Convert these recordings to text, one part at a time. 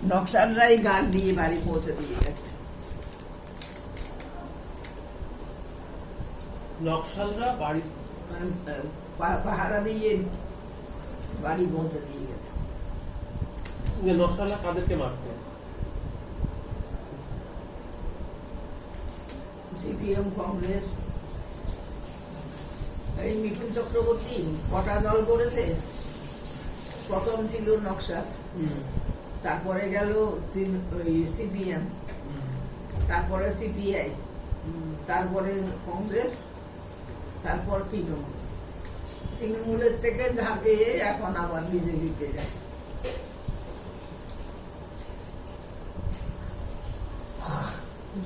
নকশালরাই guard দিয়ে বাড়ি পৌঁছে দিয়ে গেছে। নকশালরা বাড়ি পাহারা দিয়ে বাড়ি পৌঁছে দিয়ে গেছে। নকশালরা কাদেরকে মারতে? সিপিএম, কংগ্রেস। এই মিঠুন চক্রবর্তী কটা দল করেছে? প্রথম ছিল নকশা, তারপরে গেল সিপিএম, তারপরে সিপিআই, তারপরে কংগ্রেস, তারপর তৃণমূল। তৃণমূলের থেকে ঝাঁকে এখন আবার বিজেপিতে যায়।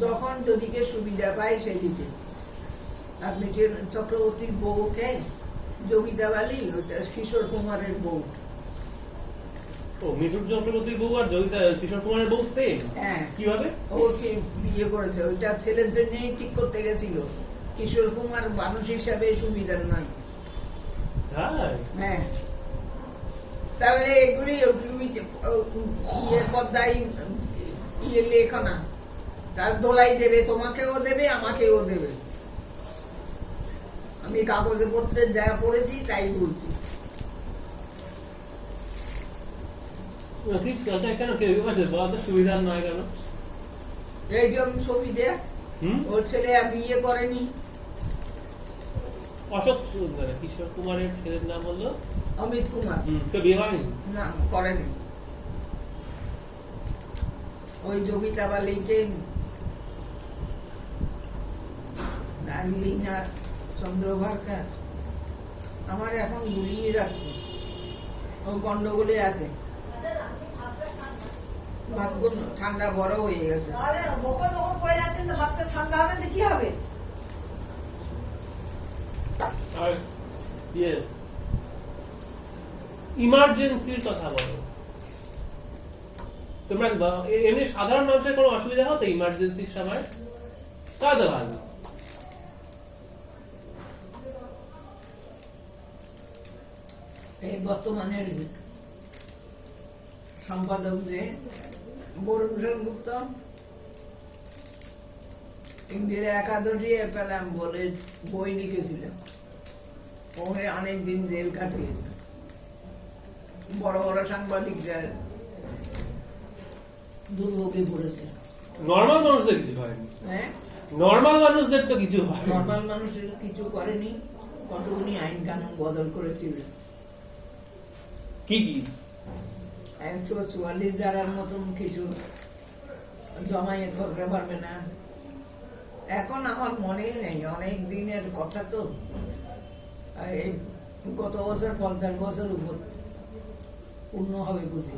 যখন যেদিকে সুবিধা পায় সেদিকে। আর মিঠুন চক্রবর্তীর বউকে যোগিতা বালি, ওইটা কিশোর কুমারের বউ। ও, মিঠুন চক্রবর্তীর বউ আর কিশোর কুমারের বউ সেম? হ্যাঁ। কিভাবে? ওকে বিয়ে করেছে, ওইটা ছেলের জন্যই ঠিক করতে গেছিল। কিশোর কুমার মানুষ হিসাবে সুবিধার নয়। হ্যাঁ, তাহলে এগুলি পদ্মায় লেখো না, তার দোলাই দেবে, তোমাকেও দেবে, আমাকেও দেবে। আমি কাগজে পত্রে যা পড়েছি তাই বলছি। কেন কেউ সুবিধার নয় কেন? এই যে সুবিধা, ওর ছেলে বিয়ে করেনি। অশোক কিশোর কুমারের ছেলের নাম হলো অমিত কুমার। তো বিয়ে করেনি? না, করেনি। ওই যোগিতা বালিকে লীনা চন্দ্রভারকার আমার এখন গুলিয়ে যাচ্ছে, ও গন্ডগোলে আছে। ঠান্ডা বড় হয়ে গেছে। ঠান্ডা হবে তো কি হবে? ইমার্জেন্সির কথা বলো তোমরা। এমনি সাধারণ মানুষের কোনো অসুবিধা হতো ইমার্জেন্সির সময়? কাদা ভালো। এই বর্তমানের সম্পাদক যে বরুণ সেনগুপ্ত, ইন্দিরা একাদশী পেলাম বলে বই লিখেছিল, ওখানে অনেকদিন জেল কাটিয়েছে। বড় বড় সাংবাদিকরা দুর্ভোগে পড়েছে। নর্মাল মানুষদের কিছু হয়নি। হ্যাঁ, নর্মাল মানুষদের তো কিছু হয়। নর্মাল মানুষের কিছু করেনি। কতগুলি আইন কানুন বদল করেছিল। কি কি? 144 ধারার মতন কিছু জমায়েত করতে পারবে না। এখন আমার মনেই নেই, অনেক দিনের কথা তো। গত বছর 50 বছর উপর পূর্ণ হবে বুঝি।